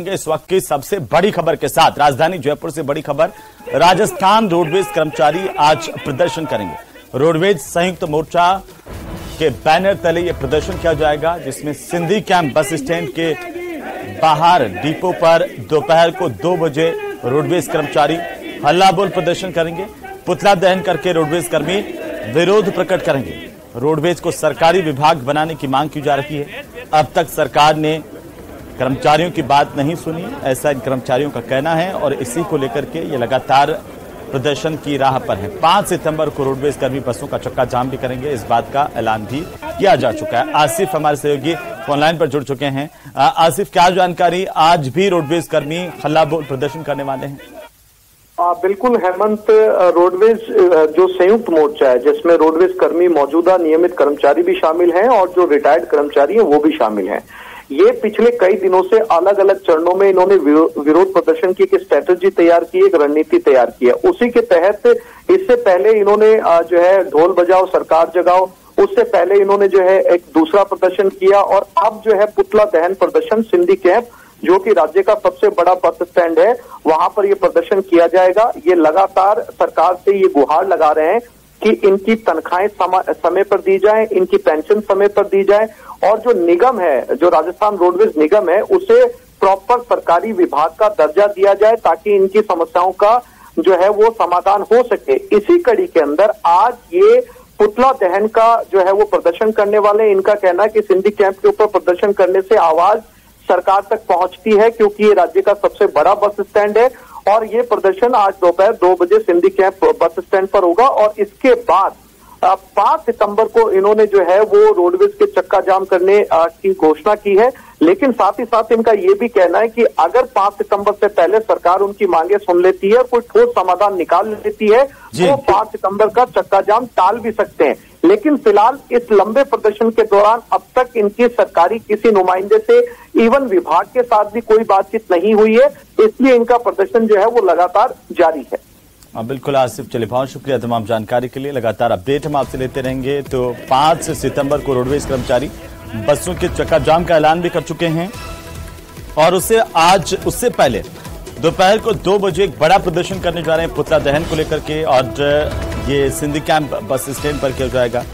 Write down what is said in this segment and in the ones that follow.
इस वक्त की सबसे बड़ी खबर के साथ राजधानी जयपुर से बड़ी खबर। राजस्थान रोडवेज कर्मचारी आज प्रदर्शन करेंगे। रोडवेज संयुक्त मोर्चा के बैनर तले यह प्रदर्शन किया जाएगा, जिसमें सिंधी कैंप बस स्टैंड के बाहर डिपो पर दोपहर को 2 बजे रोडवेज कर्मचारी हल्ला बोल प्रदर्शन करेंगे। पुतला दहन करके रोडवेज कर्मी विरोध प्रकट करेंगे। रोडवेज को सरकारी विभाग बनाने की मांग की जा रही है। अब तक सरकार ने कर्मचारियों की बात नहीं सुनी, ऐसा इन कर्मचारियों का कहना है और इसी को लेकर के ये लगातार प्रदर्शन की राह पर है। 5 सितंबर को रोडवेज कर्मी बसों का चक्का जाम भी करेंगे, इस बात का ऐलान भी किया जा चुका है। आसिफ हमारे सहयोगी ऑनलाइन पर जुड़ चुके हैं। आसिफ, क्या जानकारी, आज भी रोडवेज कर्मी हल्ला बोल प्रदर्शन करने वाले हैं? बिल्कुल हेमंत, रोडवेज जो संयुक्त मोर्चा है जिसमें रोडवेज कर्मी मौजूदा नियमित कर्मचारी भी शामिल हैं और जो रिटायर्ड कर्मचारी हैं वो भी शामिल हैं। ये पिछले कई दिनों से अलग अलग चरणों में इन्होंने विरोध प्रदर्शन की एक स्ट्रेटेजी तैयार की, एक रणनीति तैयार की है। उसी के तहत इससे पहले इन्होंने जो है ढोल बजाओ सरकार जगाओ, उससे पहले इन्होंने जो है एक दूसरा प्रदर्शन किया और अब जो है पुतला दहन प्रदर्शन सिंधी कैंप, जो कि राज्य का सबसे बड़ा बस स्टैंड है, वहां पर ये प्रदर्शन किया जाएगा। ये लगातार सरकार से ये गुहार लगा रहे हैं कि इनकी तनख्वाहें समय पर दी जाए, इनकी पेंशन समय पर दी जाए और जो निगम है, जो राजस्थान रोडवेज निगम है, उसे प्रॉपर सरकारी विभाग का दर्जा दिया जाए ताकि इनकी समस्याओं का जो है वो समाधान हो सके। इसी कड़ी के अंदर आज ये पुतला दहन का जो है वो प्रदर्शन करने वाले। इनका कहना है कि सिंधी कैंप के ऊपर प्रदर्शन करने से आवाज सरकार तक पहुंचती है, क्योंकि ये राज्य का सबसे बड़ा बस स्टैंड है और ये प्रदर्शन आज दोपहर 2 बजे सिंधी कैंप बस स्टैंड पर होगा। और इसके बाद 5 सितंबर को इन्होंने जो है वो रोडवेज के चक्का जाम करने की घोषणा की है। लेकिन साथ ही साथ इनका ये भी कहना है कि अगर 5 सितंबर से पहले सरकार उनकी मांगे सुन लेती है और कोई ठोस समाधान निकाल लेती है तो 5 सितंबर का चक्का जाम टाल भी सकते हैं। लेकिन फिलहाल इस लंबे प्रदर्शन के दौरान अब तक इनकी सरकारी किसी नुमाइंदे से, इवन विभाग के साथ भी कोई बातचीत नहीं हुई है, इसलिए इनका प्रदर्शन जो है वो लगातार जारी है। बिल्कुल आसिफ, चलिए बहुत शुक्रिया तमाम जानकारी के लिए। लगातार अपडेट हम आपसे लेते रहेंगे। तो 5 सितंबर को रोडवेज कर्मचारी बसों के चक्का जाम का ऐलान भी कर चुके हैं और उससे पहले दोपहर को 2 बजे एक बड़ा प्रदर्शन करने जा रहे हैं पुतला दहन को लेकर के, और ये सिंधी कैंप बस स्टैंड पर किया जाएगा।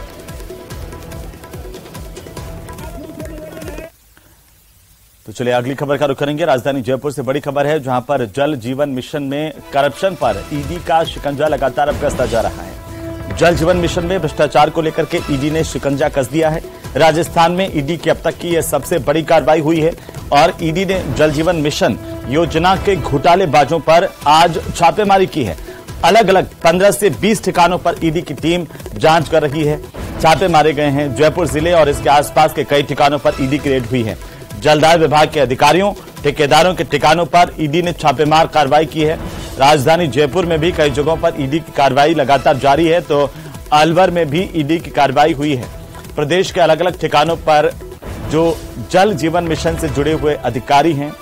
तो चलिए अगली खबर का रुख करेंगे। राजधानी जयपुर से बड़ी खबर है, जहां पर जल जीवन मिशन में करप्शन पर ईडी का शिकंजा लगातार अब कसता जा रहा है। जल जीवन मिशन में भ्रष्टाचार को लेकर के ईडी ने शिकंजा कस दिया है। राजस्थान में ईडी की अब तक की यह सबसे बड़ी कार्रवाई हुई है और ईडी ने जल जीवन मिशन योजना के घोटालेबाजों पर आज छापेमारी की है। अलग अलग 15 से 20 ठिकानों पर ईडी की टीम जांच कर रही है। छापे मारे गए हैं। जयपुर जिले और इसके आसपास के कई ठिकानों पर ईडी की रेड हुई है। जलदाय विभाग के अधिकारियों, ठेकेदारों के ठिकानों पर ईडी ने छापेमार कार्रवाई की है। राजधानी जयपुर में भी कई जगहों पर ईडी की कार्रवाई लगातार जारी है, तो अलवर में भी ईडी की कार्रवाई हुई है। प्रदेश के अलग अलग ठिकानों पर जो जल जीवन मिशन से जुड़े हुए अधिकारी हैं,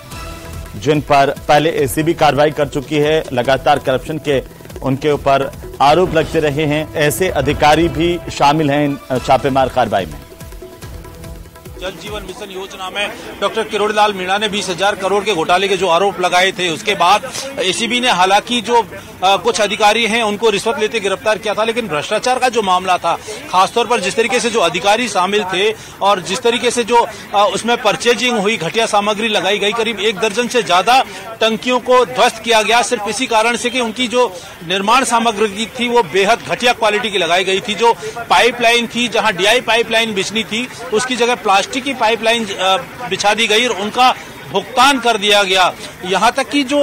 जिन पर पहले एसीबी कार्रवाई कर चुकी है, लगातार करप्शन के उनके ऊपर आरोप लगते रहे हैं, ऐसे अधिकारी भी शामिल हैं इन छापेमार कार्रवाई में। जल जीवन मिशन योजना में डॉक्टर किरोड़ीलाल मीणा ने 20,000 करोड़ के घोटाले के जो आरोप लगाए थे, उसके बाद एसीबी ने हालांकि जो कुछ अधिकारी हैं उनको रिश्वत लेते गिरफ्तार किया था, लेकिन भ्रष्टाचार का जो मामला था, खासतौर पर जिस तरीके से जो अधिकारी शामिल थे और जिस तरीके से जो उसमें परचेजिंग हुई, घटिया सामग्री लगाई गई, करीब 1 दर्जन से ज्यादा टंकियों को ध्वस्त किया गया सिर्फ इसी कारण से कि उनकी जो निर्माण सामग्री थी वो बेहद घटिया क्वालिटी की लगाई गई थी। जो पाइपलाइन थी, जहां डीआई पाइपलाइन बिछनी थी, उसकी जगह प्लास्टिक की पाइपलाइन बिछा दी गई और उनका भुगतान कर दिया गया। यहां तक कि जो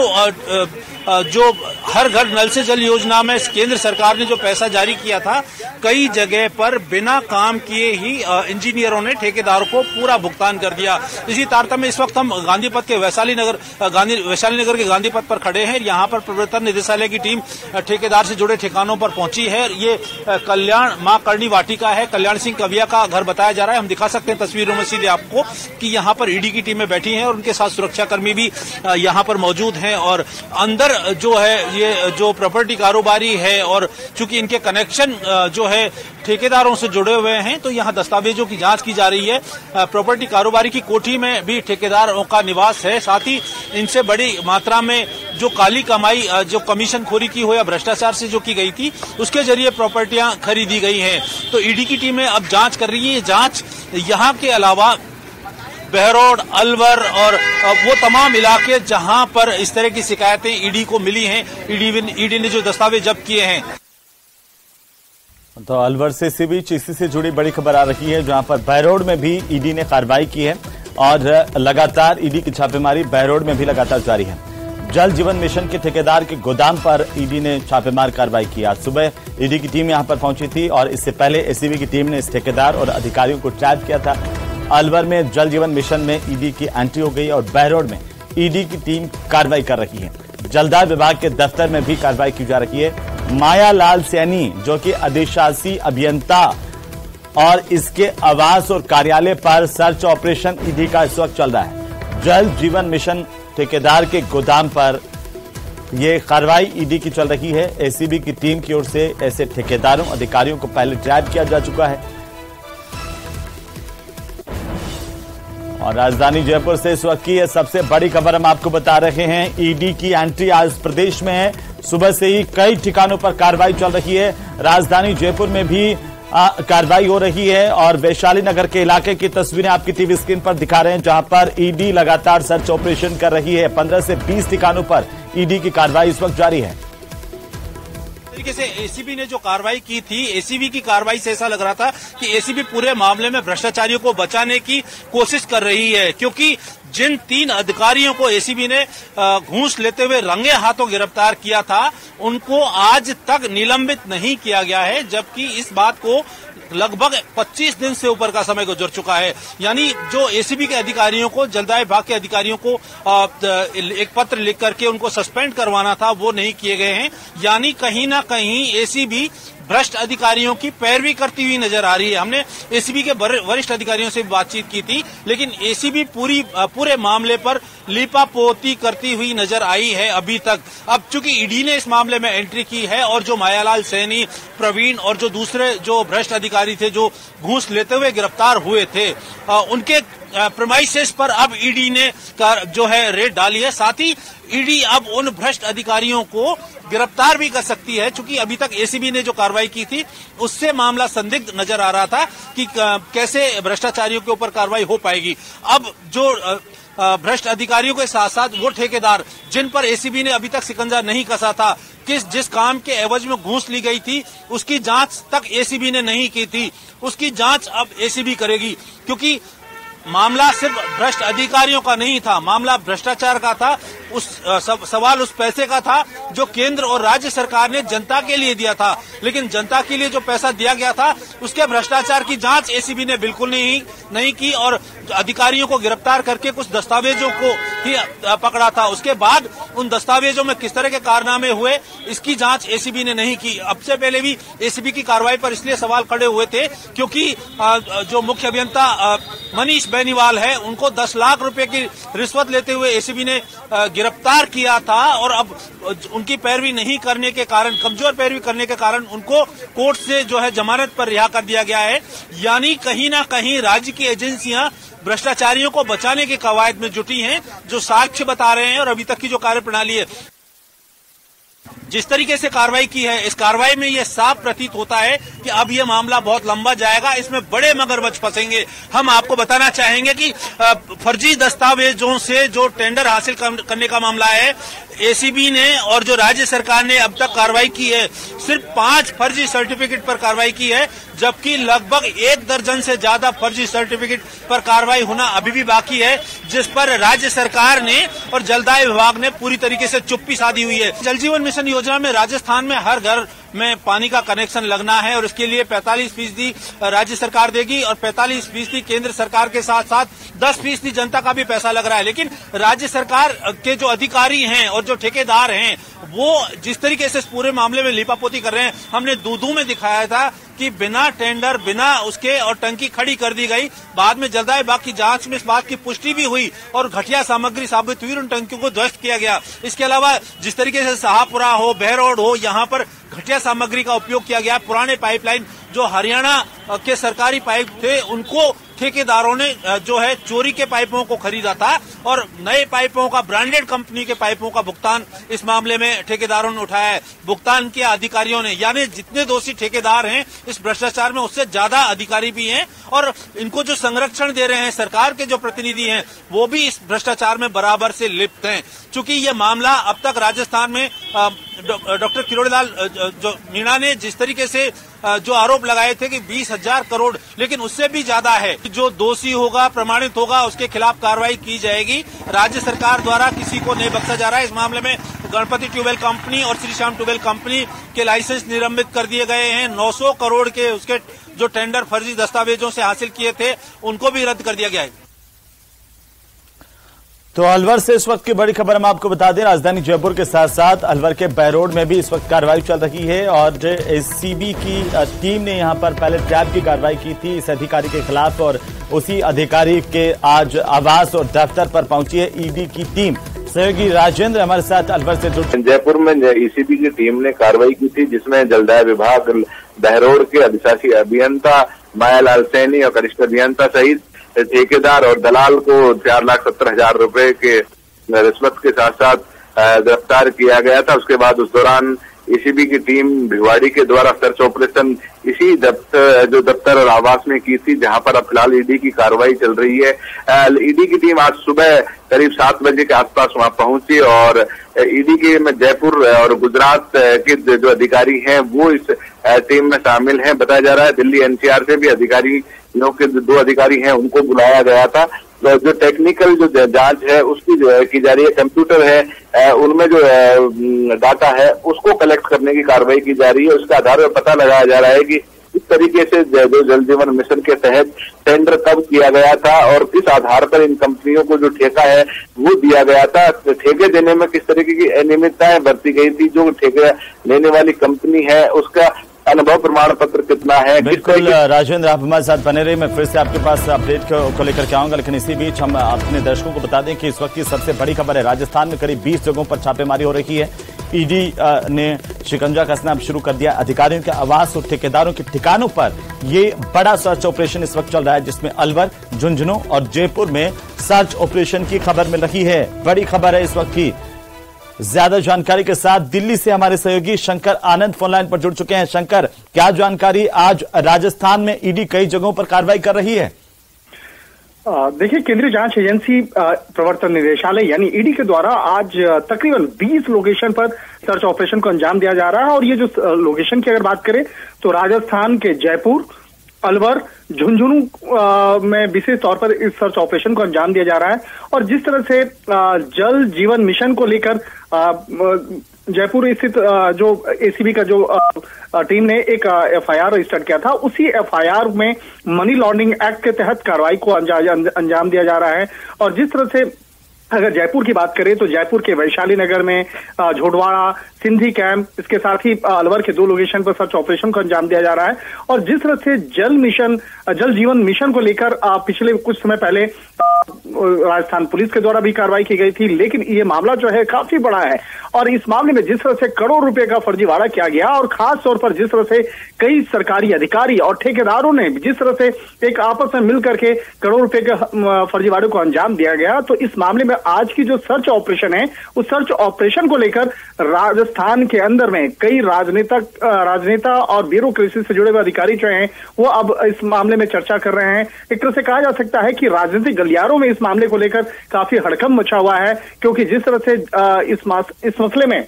हर घर नल से जल योजना में केंद्र सरकार ने जो पैसा जारी किया था, कई जगह पर बिना काम किए ही इंजीनियरों ने ठेकेदारों को पूरा भुगतान कर दिया। इसी तारतम्य इस वक्त हम गांधी पथ के वैशाली नगर के गांधी पथ पर खड़े हैं। यहाँ पर प्रवर्तन निदेशालय की टीम ठेकेदार से जुड़े ठिकानों पर पहुंची है। ये कल्याण मां करणी वाटिका है, कल्याण सिंह कविया का घर बताया जा रहा है। हम दिखा सकते हैं तस्वीरों में सीधे आपको कि यहाँ पर ईडी की टीमें बैठी हैं और उनके साथ सुरक्षाकर्मी भी यहाँ पर मौजूद हैं और अंदर अगर जो है ये जो प्रॉपर्टी कारोबारी है और चूंकि इनके कनेक्शन जो है ठेकेदारों से जुड़े हुए हैं, तो यहाँ दस्तावेजों की जांच की जा रही है। प्रॉपर्टी कारोबारी की कोठी में भी ठेकेदारों का निवास है, साथ ही इनसे बड़ी मात्रा में जो काली कमाई, जो कमीशन खोरी की हो या भ्रष्टाचार से जो की गई थी, उसके जरिए प्रॉपर्टियां खरीदी गई हैं। तो ईडी की टीमें अब जांच कर रही है। जांच यहाँ के अलावा बहरोड, अलवर और वो तमाम इलाके जहां पर इस तरह की शिकायतें ईडी को मिली हैं, ईडी ने जो दस्तावेज जब्त किए हैं। तो अलवर से इसी बीच इसी से जुड़ी बड़ी खबर आ रही है, जहां पर बहरोड में भी ईडी ने कार्रवाई की है और लगातार ईडी की छापेमारी बहरोड में भी लगातार जारी है। जल जीवन मिशन के ठेकेदार के गोदाम पर ईडी ने छापेमार कार्रवाई की। आज सुबह ईडी की टीम यहां पर पहुंची थी और इससे पहले एसीबी की टीम ने इस ठेकेदार और अधिकारियों को ट्रैप किया था। अलवर में जल जीवन मिशन में ईडी की एंट्री हो गई और बहरोड में ईडी की टीम कार्रवाई कर रही है। जलदाय विभाग के दफ्तर में भी कार्रवाई की जा रही है। माया लाल सैनी जो कि अधिशासी अभियंता और इसके आवास और कार्यालय पर सर्च ऑपरेशन ईडी का इस वक्त चल रहा है। जल जीवन मिशन ठेकेदार के गोदाम पर यह कार्रवाई ईडी की चल रही है। एसीबी की टीम की ओर से ऐसे ठेकेदारों अधिकारियों को पहले ट्रैप किया जा चुका है। और राजधानी जयपुर से इस वक्त की यह सबसे बड़ी खबर हम आपको बता रहे हैं। ईडी की एंट्री आज प्रदेश में है। सुबह से ही कई ठिकानों पर कार्रवाई चल रही है। राजधानी जयपुर में भी कार्रवाई हो रही है और वैशाली नगर के इलाके की तस्वीरें आपकी टीवी स्क्रीन पर दिखा रहे हैं, जहां पर ईडी लगातार सर्च ऑपरेशन कर रही है। 15 से 20 ठिकानों पर ईडी की कार्रवाई इस वक्त जारी है। तरीके से एसीबी ने जो कार्रवाई की थी, एसीबी की कार्रवाई से ऐसा लग रहा था कि एसीबी पूरे मामले में भ्रष्टाचारियों को बचाने की कोशिश कर रही है, क्योंकि जिन 3 अधिकारियों को एसीबी ने घूस लेते हुए रंगे हाथों गिरफ्तार किया था, उनको आज तक निलंबित नहीं किया गया है, जबकि इस बात को लगभग 25 दिन से ऊपर का समय गुजर चुका है। यानी जो एसीबी के अधिकारियों को, जलदाय विभाग के अधिकारियों को एक पत्र लिख करके उनको सस्पेंड करवाना था, वो नहीं किए गए हैं। यानी कहीं ना कहीं एसीबी भ्रष्ट अधिकारियों की पैरवी करती हुई नजर आ रही है। हमने एसीबी के वरिष्ठ अधिकारियों से बातचीत की थी, लेकिन एसीबी पूरे मामले पर लीपापोती करती हुई नजर आई है अभी तक। अब चूंकि ईडी ने इस मामले में एंट्री की है और जो मायालाल सैनी, प्रवीण और जो दूसरे जो भ्रष्ट अधिकारी थे जो घूस लेते हुए गिरफ्तार हुए थे, उनके प्रेमाइसेस पर अब ईडी ने जो है रेड डाली है। साथ ही ईडी अब उन भ्रष्ट अधिकारियों को गिरफ्तार भी कर सकती है, क्योंकि अभी तक एसीबी ने जो कार्रवाई की थी उससे मामला संदिग्ध नजर आ रहा था कि कैसे भ्रष्टाचारियों के ऊपर कार्रवाई हो पाएगी। अब जो भ्रष्ट अधिकारियों के साथ साथ वो ठेकेदार जिन पर एसीबी ने अभी तक शिकंजा नहीं कसा था, जिस काम के एवज में घूस ली गई थी, उसकी जांच तक एसीबी ने नहीं की थी, उसकी जांच अब एसीबी करेगी। क्योंकि मामला सिर्फ भ्रष्ट अधिकारियों का नहीं था, मामला भ्रष्टाचार का था। सवाल उस पैसे का था जो केंद्र और राज्य सरकार ने जनता के लिए दिया था, लेकिन जनता के लिए जो पैसा दिया गया था उसके भ्रष्टाचार की जांच एसीबी ने बिल्कुल नहीं की और अधिकारियों को गिरफ्तार करके कुछ दस्तावेजों को ही पकड़ा था। उसके बाद उन दस्तावेजों में किस तरह के कारनामे हुए, इसकी जांच एसीबी ने नहीं की। अब से पहले भी एसीबी की कार्रवाई पर इसलिए सवाल खड़े हुए थे क्योंकि जो मुख्य अभियंता मनीष बेनीवाल है, उनको 10 लाख रुपए की रिश्वत लेते हुए एसीबी ने गिरफ्तार किया था और अब उनकी पैरवी नहीं करने के कारण, कमजोर पैरवी करने के कारण उनको कोर्ट से जो है जमानत पर रिहा कर दिया गया है। यानी कहीं ना कहीं राज्य की एजेंसियां भ्रष्टाचारियों को बचाने के कवायद में जुटी हैं, जो साक्ष्य बता रहे हैं और अभी तक की जो कार्यप्रणाली है, जिस तरीके से कार्रवाई की है, इस कार्रवाई में यह साफ प्रतीत होता है कि अब यह मामला बहुत लंबा जाएगा, इसमें बड़े मगरमच्छ फंसेंगे। हम आपको बताना चाहेंगे कि फर्जी दस्तावेजों से जो टेंडर हासिल करने का मामला है, एसीबी ने और जो राज्य सरकार ने अब तक कार्रवाई की है, सिर्फ 5 फर्जी सर्टिफिकेट पर कार्रवाई की है, जबकि लगभग 1 दर्जन से ज्यादा फर्जी सर्टिफिकेट पर कार्रवाई होना अभी भी बाकी है, जिस पर राज्य सरकार ने और जलदाय विभाग ने पूरी तरीके से चुप्पी साधी हुई है। जल जीवन मिशन योजना में राजस्थान में हर घर में पानी का कनेक्शन लगना है और इसके लिए 45% राज्य सरकार देगी और 45% केंद्र सरकार के साथ साथ 10% जनता का भी पैसा लग रहा है। लेकिन राज्य सरकार के जो अधिकारी हैं और जो ठेकेदार हैं वो जिस तरीके से इस पूरे मामले में लीपापोती कर रहे हैं, हमने दूधू में दिखाया था कि बिना टेंडर, बिना उसके और टंकी खड़ी कर दी गई। बाद में जलदाय बाग की जांच में इस बात की पुष्टि भी हुई और घटिया सामग्री साबित हुई, उन टंकियों को ध्वस्त किया गया। इसके अलावा जिस तरीके से शाहपुरा हो, बहरोड हो, यहाँ पर घटिया सामग्री का उपयोग किया गया। पुराने पाइपलाइन जो हरियाणा के सरकारी पाइप थे, उनको ठेकेदारों ने जो है चोरी के पाइपों को खरीदा था और नए पाइपों का, ब्रांडेड कंपनी के पाइपों का भुगतान इस मामले में ठेकेदारों ने उठाया है। भुगतान किया अधिकारियों ने, यानी जितने दोषी ठेकेदार हैं इस भ्रष्टाचार में, उससे ज्यादा अधिकारी भी हैं और इनको जो संरक्षण दे रहे हैं सरकार के जो प्रतिनिधि हैं, वो भी इस भ्रष्टाचार में बराबर से लिप्त हैं। चूंकि ये मामला अब तक राजस्थान में डॉक्टर किरोड़ीलाल जो मीणा ने जिस तरीके से जो आरोप लगाए थे कि 20,000 करोड़, लेकिन उससे भी ज्यादा है। जो दोषी होगा, प्रमाणित होगा, उसके खिलाफ कार्रवाई की जाएगी। राज्य सरकार द्वारा किसी को नहीं बख्शा जा रहा है। इस मामले में गणपति ट्यूबवेल कंपनी और श्री श्याम ट्यूबवेल कंपनी के लाइसेंस निलंबित कर दिए गए हैं। 900 करोड़ के उसके जो टेंडर फर्जी दस्तावेजों से हासिल किए थे, उनको भी रद्द कर दिया गया है। तो अलवर से इस वक्त की बड़ी खबर हम आपको बता दें, राजधानी जयपुर के साथ साथ अलवर के बहरोड में भी इस वक्त कार्रवाई चल रही है और एसीबी की टीम ने यहां पर पहले ट्रैप की कार्रवाई की थी इस अधिकारी के खिलाफ और उसी अधिकारी के आज आवास और दफ्तर पर पहुंची है ईडी की टीम। सहयोगी राजेंद्र हमारे साथ अलवर से जुड़। जयपुर में ईसीबी की टीम ने कार्रवाई की थी जिसमें जलदाय विभाग बहरोड के अधिशासी अभियंता मायालाल सैनी और कनिष्ठ अभियंता सहित ठेकेदार और दलाल को 4,70,000 रुपए के रिश्वत के साथ साथ गिरफ्तार किया गया था। उसके बाद उस दौरान ईसीबी की टीम भिवाड़ी के द्वारा सर्च ऑपरेशन इसी दफ्तर और आवास में की थी, जहां पर अब फिलहाल ईडी की कार्रवाई चल रही है। ईडी की टीम आज सुबह करीब 7 बजे के आसपास वहां पहुंची और ईडी के में जयपुर और गुजरात के जो अधिकारी हैं वो इस टीम में शामिल हैं। बताया जा रहा है दिल्ली एनसीआर से भी अधिकारी के 2 अधिकारी हैं, उनको बुलाया गया था। जो टेक्निकल जो जांच है उसकी जो है की जा रही है, कंप्यूटर है उनमें जो डाटा है उसको कलेक्ट करने की कार्रवाई की जा रही है। उसके आधार पर पता लगाया जा रहा है कि इस तरीके से जो जल जीवन मिशन के तहत टेंडर कब किया गया था और किस आधार पर इन कंपनियों को जो ठेका है वो दिया गया था। ठेके देने में किस तरीके की अनियमितताएं बरती गई थी, जो ठेके लेने वाली कंपनी है उसका अनुभव प्रमाण पत्र कितना है। बिल्कुल राजेंद्र, आप हमारे साथ बने रहे। मैं फिर से आपके पास अपडेट को लेकर के आऊंगा, लेकिन इसी बीच हम अपने दर्शकों को बता दें कि इस वक्त की सबसे बड़ी खबर है, राजस्थान में करीब 20 जगहों पर छापेमारी हो रही है। ईडी ने शिकंजा कसना शुरू कर दिया। अधिकारियों के आवास और ठेकेदारों के ठिकानों पर ये बड़ा सर्च ऑपरेशन इस वक्त चल रहा है, जिसमें अलवर, झुंझुनू और जयपुर में सर्च ऑपरेशन की खबर मिल रही है। बड़ी खबर है इस वक्त की। ज्यादा जानकारी के साथ दिल्ली से हमारे सहयोगी शंकर आनंद फोनलाइन पर जुड़ चुके हैं। शंकर, क्या जानकारी, आज राजस्थान में ईडी कई जगहों पर कार्रवाई कर रही है? देखिए, केंद्रीय जांच एजेंसी प्रवर्तन निदेशालय यानी ईडी के द्वारा आज तकरीबन 20 लोकेशन पर सर्च ऑपरेशन को अंजाम दिया जा रहा है और ये जो लोकेशन की अगर बात करें तो राजस्थान के जयपुर, अलवर, झुंझुनू में विशेष तौर पर इस सर्च ऑपरेशन को अंजाम दिया जा रहा है। और जिस तरह से जल जीवन मिशन को लेकर जयपुर स्थित जो एसीबी का जो टीम ने एक एफआईआर रजिस्टर किया था, उसी एफआईआर में मनी लॉन्ड्रिंग एक्ट के तहत कार्रवाई को अंजाम दिया जा रहा है। और जिस तरह से अगर जयपुर की बात करें तो जयपुर के वैशाली नगर में झोटवाड़ा, सिंधी कैंप, इसके साथ ही अलवर के 2 लोकेशन पर सर्च ऑपरेशन को अंजाम दिया जा रहा है। और जिस तरह से जल जीवन मिशन को लेकर पिछले कुछ समय पहले राजस्थान पुलिस के द्वारा भी कार्रवाई की गई थी, लेकिन ये मामला जो है काफी बड़ा है और इस मामले में जिस तरह से करोड़ रुपए का फर्जीवाड़ा किया गया और खास तौर पर जिस तरह से कई सरकारी अधिकारी और ठेकेदारों ने जिस तरह से एक आपस में मिलकर के करोड़ रुपए के फर्जीवाड़े को अंजाम दिया गया, तो इस मामले में आज की जो सर्च ऑपरेशन है उस सर्च ऑपरेशन को लेकर राजस्थान के अंदर में कई राजनेता और ब्यूरोक्रेसी से जुड़े हुए अधिकारी जो हैं वो अब इस मामले में चर्चा कर रहे हैं। एक तरह से कहा जा सकता है कि राजनीतिक गलियारों में इस मामले को लेकर काफी हड़कंप मचा हुआ है, क्योंकि जिस तरह से इस मसले में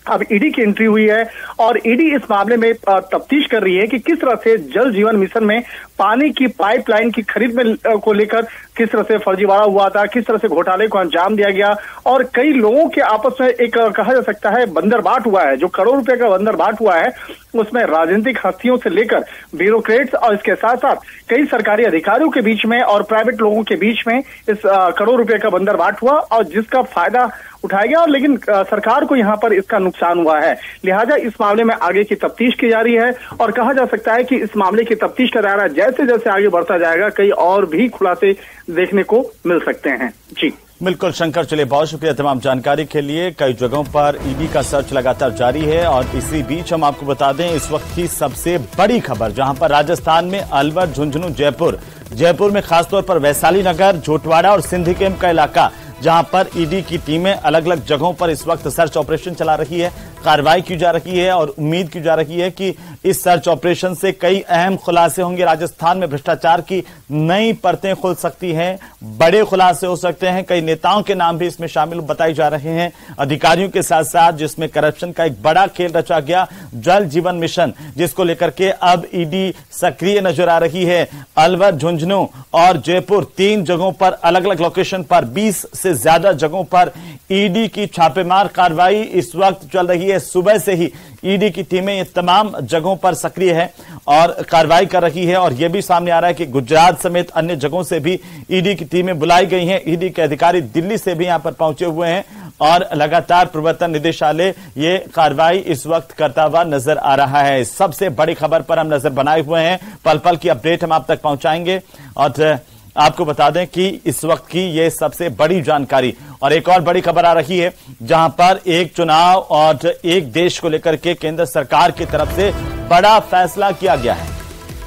अब ईडी की एंट्री हुई है और ईडी इस मामले में तफ्तीश कर रही है कि किस तरह से जल जीवन मिशन में पानी की पाइपलाइन की खरीद में को लेकर किस तरह से फर्जीवाड़ा हुआ था, किस तरह से घोटाले को अंजाम दिया गया और कई लोगों के आपस में एक कहा जा सकता है बंदरबाट हुआ है। जो करोड़ रुपए का बंदरबाट हुआ है उसमें राजनीतिक हस्तियों से लेकर ब्यूरोक्रेट्स और इसके साथ साथ कई सरकारी अधिकारियों के बीच में और प्राइवेट लोगों के बीच में इस करोड़ रुपए का बंदरबाट हुआ और जिसका फायदा उठाया गया, और लेकिन सरकार को यहाँ पर इसका नुकसान हुआ है। लिहाजा इस मामले में आगे की तफ्तीश की जा रही है और कहा जा सकता है कि इस मामले की तफ्तीश का दायरा जैसे जैसे आगे बढ़ता जाएगा कई और भी खुलासे देखने को मिल सकते हैं। जी बिल्कुल शंकर, चलिए बहुत शुक्रिया तमाम जानकारी के लिए। कई जगहों पर ईडी का सर्च लगातार जारी है और इसी बीच हम आपको बता दें इस वक्त की सबसे बड़ी खबर, जहां पर राजस्थान में अलवर, झुंझुनू, जयपुर में खासतौर पर वैशाली नगर, झोटवाड़ा और सिंधी कैंप का इलाका, जहां पर ईडी की टीमें अलग अलग जगहों पर इस वक्त सर्च ऑपरेशन चला रही है, कार्रवाई की जा रही है और उम्मीद की जा रही है कि इस सर्च ऑपरेशन से कई अहम खुलासे होंगे। राजस्थान में भ्रष्टाचार की नई परतें खुल सकती हैं, बड़े खुलासे हो सकते हैं। कई नेताओं के नाम भी इसमें शामिल बताए जा रहे हैं, अधिकारियों के साथ साथ, जिसमें करप्शन का एक बड़ा खेल रचा गया। जल जीवन मिशन, जिसको लेकर के अब ईडी सक्रिय नजर आ रही है। अलवर, झुंझुनू और जयपुर, 3 जगहों पर, अलग अलग लोकेशन पर 20 से ज्यादा जगहों पर ईडी की छापेमार कार्रवाई इस वक्त चल रही है। सुबह से ही ईडी की टीमें ये तमाम जगहों पर सक्रिय है और कार्रवाई कर रही है और यह भी सामने आ रहा है कि गुजरात समेत अन्य जगहों से भी ईडी की टीमें बुलाई गई हैं। ईडी के अधिकारी दिल्ली से भी यहां पर पहुंचे हुए हैं और लगातार प्रवर्तन निदेशालय ये कार्रवाई इस वक्त करता हुआ नजर आ रहा है। सबसे बड़ी खबर पर हम नजर बनाए हुए हैं, पल पल की अपडेट हम आप तक पहुंचाएंगे और आपको बता दें कि इस वक्त की यह सबसे बड़ी जानकारी। और एक और बड़ी खबर आ रही है, जहां पर एक चुनाव और एक देश को लेकर के केंद्र सरकार की तरफ से बड़ा फैसला किया गया है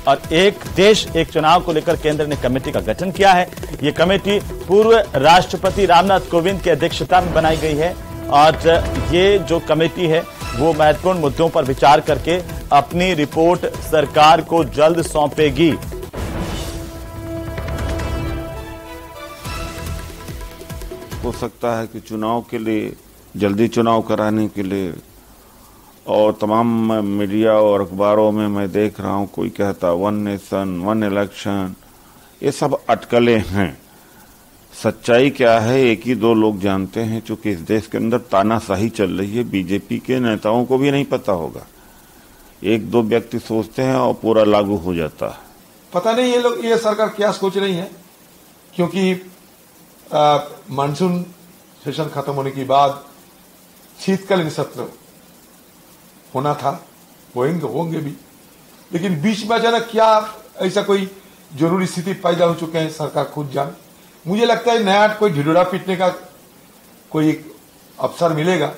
और एक देश एक चुनाव को लेकर केंद्र ने कमेटी का गठन किया है। यह कमेटी पूर्व राष्ट्रपति रामनाथ कोविंद की अध्यक्षता में बनाई गई है और ये जो कमेटी है वो महत्वपूर्ण मुद्दों पर विचार करके अपनी रिपोर्ट सरकार को जल्द सौंपेगी। हो सकता है कि चुनाव के लिए, जल्दी चुनाव कराने के लिए, और तमाम मीडिया और अखबारों में मैं देख रहा हूं कोई कहता 1 नेशन 1 इलेक्शन, ये सब अटकलें हैं। सच्चाई क्या है एक ही 2 लोग जानते हैं, चूंकि इस देश के अंदर तानाशाही चल रही है। बीजेपी के नेताओं को भी नहीं पता होगा, 1-2 व्यक्ति सोचते हैं और पूरा लागू हो जाता है। पता नहीं ये सरकार क्या सोच रही है, क्योंकि मानसून सेशन खत्म होने के बाद शीतकालीन सत्र होना था, होंगे भी, लेकिन बीच में अचानक क्या ऐसा कोई जरूरी स्थिति पैदा हो चुके हैं, सरकार खुद जाने। मुझे लगता है नया कोई ढिढोरा पीटने का कोई अवसर मिलेगा।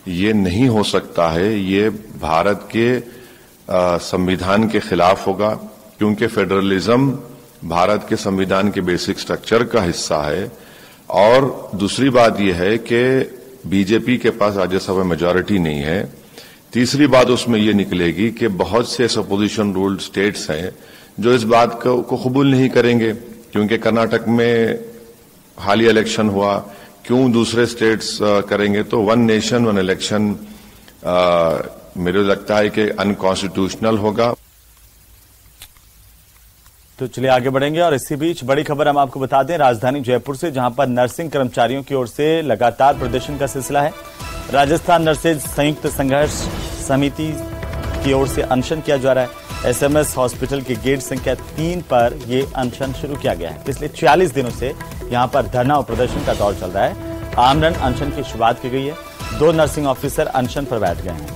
ये नहीं हो सकता है, ये भारत के संविधान के खिलाफ होगा, क्योंकि फेडरलिज्म भारत के संविधान के बेसिक स्ट्रक्चर का हिस्सा है। और दूसरी बात यह है कि बीजेपी के पास राज्यसभा में मेजॉरिटी नहीं है। तीसरी बात उसमें यह निकलेगी कि बहुत से अपोजिशन रूल्ड स्टेट्स हैं जो इस बात को कबूल नहीं करेंगे, क्योंकि कर्नाटक में हालिया इलेक्शन हुआ, क्यों दूसरे स्टेट्स करेंगे। तो 1 नेशन 1 इलेक्शन मेरे लगता है कि अनकॉन्स्टिट्यूशनल होगा। तो चलिए आगे बढ़ेंगे और इसी बीच बड़ी खबर हम आपको बता दें राजधानी जयपुर से, जहां पर नर्सिंग कर्मचारियों की ओर से लगातार प्रदर्शन का सिलसिला है। राजस्थान नर्सेज संयुक्त संघर्ष समिति की ओर से अनशन किया जा रहा है। एसएमएस हॉस्पिटल के गेट संख्या 3 पर यह अनशन शुरू किया गया है। पिछले 46 दिनों से यहां पर धरना और प्रदर्शन का दौर चल रहा है। आमरण अनशन की शुरुआत की गई है, 2 नर्सिंग ऑफिसर अनशन पर बैठ गए हैं।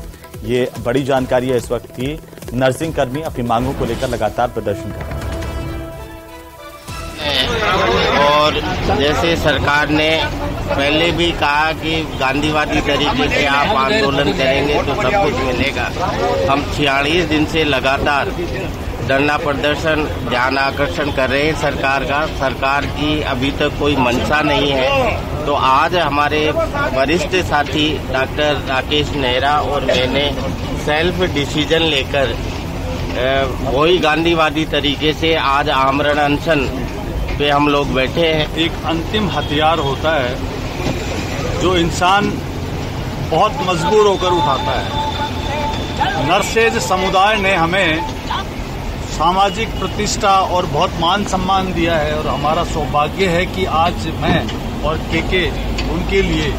ये बड़ी जानकारी है इस वक्त की। नर्सिंग कर्मी अपनी मांगों को लेकर लगातार प्रदर्शन कर रहे हैं और जैसे सरकार ने पहले भी कहा कि गांधीवादी तरीके से आप आंदोलन करेंगे तो सब कुछ मिलेगा। हम 46 दिन से लगातार धरना प्रदर्शन, ध्यान आकर्षण कर रहे हैं सरकार का। सरकार की अभी तक कोई मंशा नहीं है। तो आज हमारे वरिष्ठ साथी डॉक्टर राकेश नेहरा और मैंने सेल्फ डिसीजन लेकर वही गांधीवादी तरीके से आज आमरण अनशन पे हम लोग बैठे हैं। एक अंतिम हथियार होता है जो इंसान बहुत मजबूर होकर उठाता है। नर्सेज समुदाय ने हमें सामाजिक प्रतिष्ठा और बहुत मान सम्मान दिया है और हमारा सौभाग्य है कि आज मैं और केके उनके लिए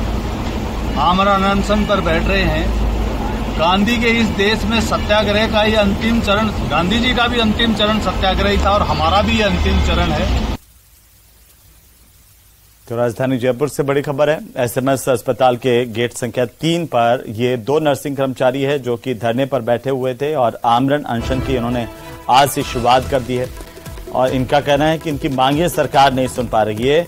आमरण अनशन पर बैठ रहे हैं। गांधी के इस देश में सत्याग्रह का ही अंतिम चरण, गांधी जी का भी अंतिम चरण सत्याग्रह था और हमारा भी अंतिम चरण है। तो राजधानी जयपुर से बड़ी खबर है। एसएमएस अस्पताल के गेट संख्या 3 पर ये 2 नर्सिंग कर्मचारी है जो कि धरने पर बैठे हुए थे और आमरण अनशन की इन्होंने आज से शुरुआत कर दी है और इनका कहना है कि इनकी मांगें सरकार नहीं सुन पा रही है।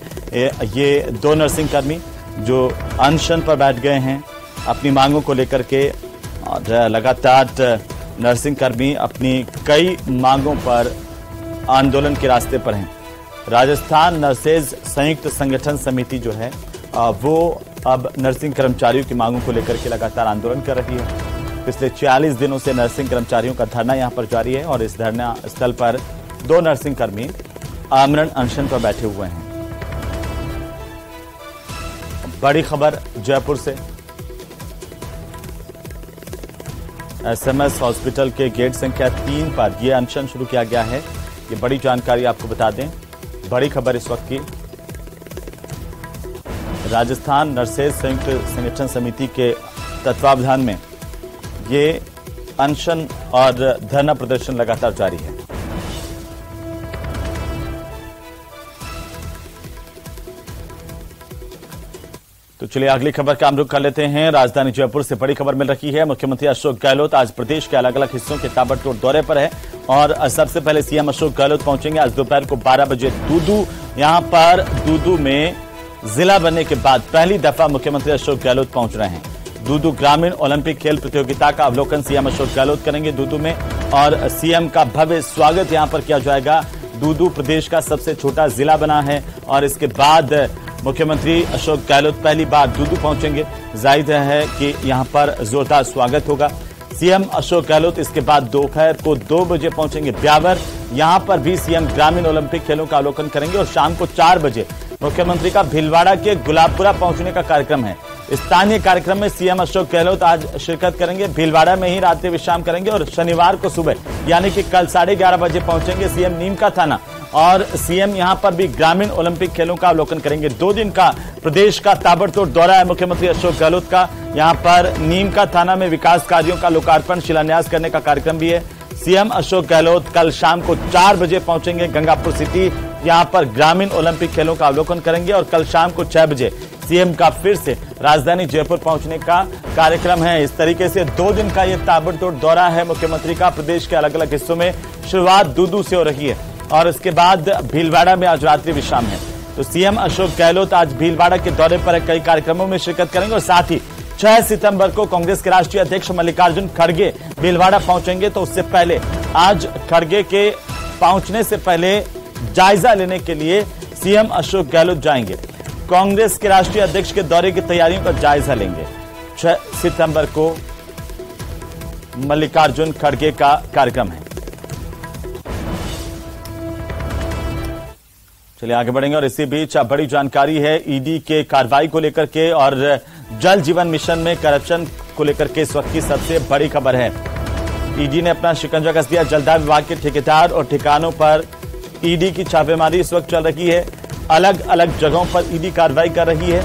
ये 2 नर्सिंग कर्मी जो अनशन पर बैठ गए हैं अपनी मांगों को लेकर के और लगातार नर्सिंग कर्मी अपनी कई मांगों पर आंदोलन के रास्ते पर हैं। राजस्थान नर्सेज संयुक्त संगठन समिति जो है वो अब नर्सिंग कर्मचारियों की मांगों को लेकर के लगातार आंदोलन कर रही है। पिछले 46 दिनों से नर्सिंग कर्मचारियों का धरना यहां पर जारी है और इस धरना स्थल पर 2 नर्सिंग कर्मी आमरण अनशन पर बैठे हुए हैं। बड़ी खबर जयपुर से। एसएमएस हॉस्पिटल के गेट संख्या 3 पर यह अनशन शुरू किया गया है। ये बड़ी जानकारी आपको बता दें, बड़ी खबर इस वक्त की। राजस्थान नर्सेज संयुक्त संगठन समिति के तत्वावधान में ये अनशन और धरना प्रदर्शन लगातार जारी है। तो चलिए अगली खबर का हम रुख कर लेते हैं। राजधानी जयपुर से बड़ी खबर मिल रही है। मुख्यमंत्री अशोक गहलोत आज प्रदेश के अलग अलग हिस्सों के ताबड़तोड़ दौरे पर है और सबसे पहले सीएम अशोक गहलोत पहुंचेंगे आज दोपहर को 12 बजे दूदू। यहां पर दूदू में जिला बनने के बाद पहली दफा मुख्यमंत्री अशोक गहलोत पहुंच रहे हैं। दूदू ग्रामीण ओलंपिक खेल प्रतियोगिता का अवलोकन सीएम अशोक गहलोत करेंगे दूदू में और सीएम का भव्य स्वागत यहां पर किया जाएगा। दूदू प्रदेश का सबसे छोटा जिला बना है और इसके बाद मुख्यमंत्री अशोक गहलोत पहली बार दूदू पहुंचेंगे। जाहिर है कि यहां पर जोरदार स्वागत होगा। सीएम अशोक गहलोत इसके बाद दोपहर को 2 बजे पहुंचेंगे ब्यावर। यहां पर भी सीएम ग्रामीण ओलंपिक खेलों का अवलोकन करेंगे और शाम को 4 बजे मुख्यमंत्री का भीलवाड़ा के गुलाबपुरा पहुंचने का कार्यक्रम है। स्थानीय कार्यक्रम में सीएम अशोक गहलोत आज शिरकत करेंगे। भीलवाड़ा में ही रात्रि विश्राम करेंगे और शनिवार को सुबह यानी कि कल 11:30 बजे पहुंचेंगे सीएम नीमका थाना और सीएम यहां पर भी ग्रामीण ओलंपिक खेलों का अवलोकन करेंगे। 2 दिन का प्रदेश का ताबड़तोड़ दौरा है मुख्यमंत्री अशोक गहलोत का। यहां पर नीमका थाना में विकास कार्यों का लोकार्पण शिलान्यास करने का कार्यक्रम भी है। सीएम अशोक गहलोत कल शाम को 4 बजे पहुंचेंगे गंगापुर सिटी। यहां पर ग्रामीण ओलंपिक खेलों का अवलोकन करेंगे और कल शाम को 6 बजे सीएम का फिर से राजधानी जयपुर पहुंचने का कार्यक्रम है। इस तरीके से 2 दिन का यह ताबड़तोड़ दौरा है मुख्यमंत्री का। प्रदेश के अलग अलग हिस्सों में शुरुआत दूदू से हो रही है और इसके बाद भीलवाड़ा में आज रात्रि विश्राम है। तो सीएम अशोक गहलोत आज भीलवाड़ा के दौरे पर कई कार्यक्रमों में शिरकत करेंगे और साथ ही 6 सितंबर को कांग्रेस के राष्ट्रीय अध्यक्ष मल्लिकार्जुन खड़गे भीलवाड़ा पहुंचेंगे। तो उससे पहले आज खड़गे के पहुंचने से पहले जायजा लेने के लिए सीएम अशोक गहलोत जाएंगे। कांग्रेस के राष्ट्रीय अध्यक्ष के दौरे की तैयारियों का जायजा लेंगे। 6 सितंबर को मल्लिकार्जुन खड़गे का कार्यक्रम है। चलिए आगे बढ़ेंगे और इसी बीच बड़ी जानकारी है ईडी के कार्रवाई को लेकर के और जल जीवन मिशन में करप्शन को लेकर के इस वक्त की सबसे बड़ी खबर है। ईडी ने अपना शिकंजा कस दिया। जलदाय विभाग के ठेकेदार और ठिकानों पर ईडी की छापेमारी इस वक्त चल रही है। अलग अलग जगहों पर ईडी कार्रवाई कर रही है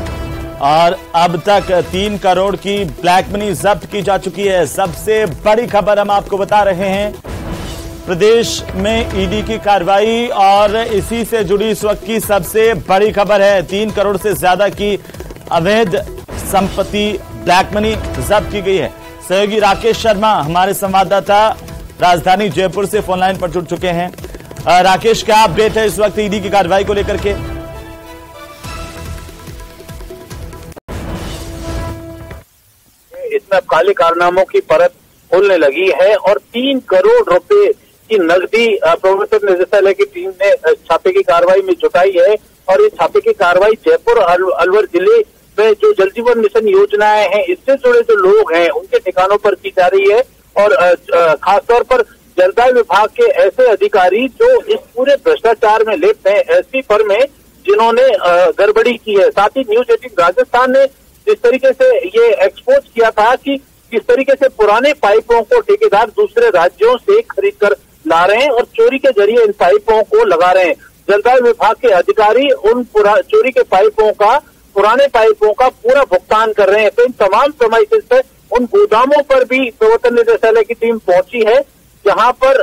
और अब तक 3 करोड़ की ब्लैक मनी जब्त की जा चुकी है। सबसे बड़ी खबर हम आपको बता रहे हैं, प्रदेश में ईडी की कार्रवाई और इसी से जुड़ी इस वक्त की सबसे बड़ी खबर है। 3 करोड़ से ज्यादा की अवैध संपत्ति ब्लैक मनी जब्त की गई है। सहयोगी राकेश शर्मा हमारे संवाददाता राजधानी जयपुर से फोन लाइन पर जुड़ चुके हैं। राकेश, क्या अपडेट है इस वक्त ईडी की कार्रवाई को लेकर के? इसमें काले कारनामों की परत खोलने लगी है और 3 करोड़ रुपए की नकदी प्रवर्तन निदेशालय की टीम ने छापे की कार्रवाई में जुटाई है। और इस छापे की कार्रवाई जयपुर अलवर जिले में जो जल जीवन मिशन योजनाएं हैं इससे जुड़े जो लोग हैं उनके ठिकानों पर की जा रही है और खासतौर पर जलदाय विभाग के ऐसे अधिकारी जो इस पूरे भ्रष्टाचार में लिप्त हैं, ऐसी फर्म है जिन्होंने गड़बड़ी की है। साथ ही न्यूज 18 राजस्थान ने जिस तरीके से ये एक्सपोज किया था कि किस तरीके से पुराने पाइपों को ठेकेदार दूसरे राज्यों से खरीद कर ला रहे हैं और चोरी के जरिए इन पाइपों को लगा रहे हैं। जलदाय विभाग के अधिकारी उन चोरी के पाइपों का, पुराने पाइपों का पूरा भुगतान कर रहे हैं। तो इन तमाम प्रेमाइसेस पे उन गोदामों पर भी प्रवर्तन निदेशालय की टीम पहुंची है जहां पर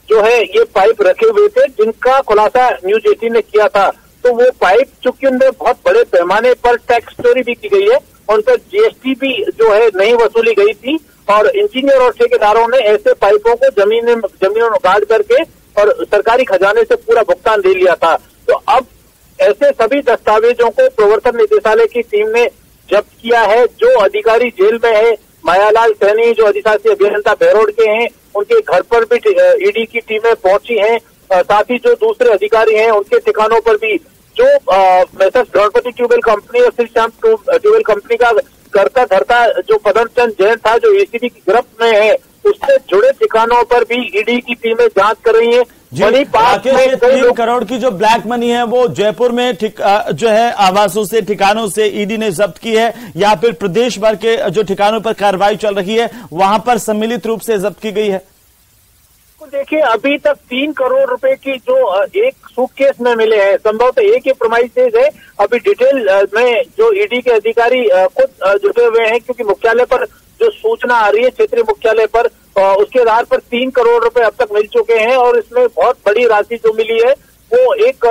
जो है ये पाइप रखे हुए थे जिनका खुलासा न्यूज 18 ने किया था। तो वो पाइप चूंकि उनमें बहुत बड़े पैमाने पर टैक्स चोरी भी की गई है, उन पर जीएसटी भी जो है नहीं वसूली गई थी और इंजीनियर और ठेकेदारों ने ऐसे पाइपों को जमीनों में गाड़ करके और सरकारी खजाने से पूरा भुगतान दे लिया था। तो अब ऐसे सभी दस्तावेजों को प्रवर्तन निदेशालय की टीम ने जब्त किया है। जो अधिकारी जेल में है, मायालाल सैनी जो अधिशासी अभियंता बहरोड के हैं, उनके घर पर भी ईडी की टीमें पहुंची हैं। साथ ही जो दूसरे अधिकारी हैं उनके ठिकानों पर भी जो मैसर्स गणपति ट्यूबवेल कंपनी और श्री श्याम ट्यूबवेल कंपनी का करता धरता जो पदमचंद जैन था जो एसीबी की गिरफ्त में है, उससे जुड़े ठिकानों पर भी ईडी की टीमें जांच कर रही हैं। वहीं पास में 3 करोड़ की जो ब्लैक मनी है वो जयपुर में जो है आवासों से, ठिकानों से ईडी ने जब्त की है या फिर प्रदेश भर के जो ठिकानों पर कार्रवाई चल रही है वहां पर सम्मिलित रूप से जब्त की गई है? देखिए, अभी तक 3 करोड़ रुपए की जो एक सूटकेस में मिले हैं, संभवतः एक ही प्रोमाइसेज है। अभी डिटेल में जो ईडी के अधिकारी खुद जुटे हुए हैं, क्योंकि मुख्यालय पर जो सूचना आ रही है क्षेत्रीय मुख्यालय पर, उसके आधार पर 3 करोड़ रुपए अब तक मिल चुके हैं और इसमें बहुत बड़ी राशि जो मिली है वो एक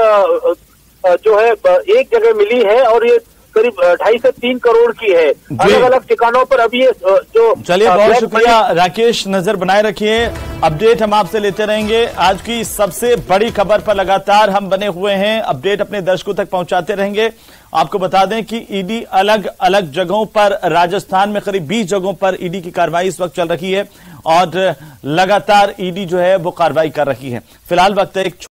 जगह मिली है और ये करीब 2.5 से 3 करोड़ की है। अलग अलग ठिकानों पर अभी ये जो चलिए, बहुत शुक्रिया राकेश, नजर बनाए रखिए, अपडेट हम आपसे लेते रहेंगे। आज की सबसे बड़ी खबर पर लगातार हम बने हुए हैं, अपडेट अपने दर्शकों तक पहुंचाते रहेंगे। आपको बता दें कि ईडी अलग अलग जगहों पर, राजस्थान में करीब 20 जगहों पर ईडी की कार्रवाई इस वक्त चल रही है और लगातार ईडी जो है वो कार्रवाई कर रही है। फिलहाल वक्त एक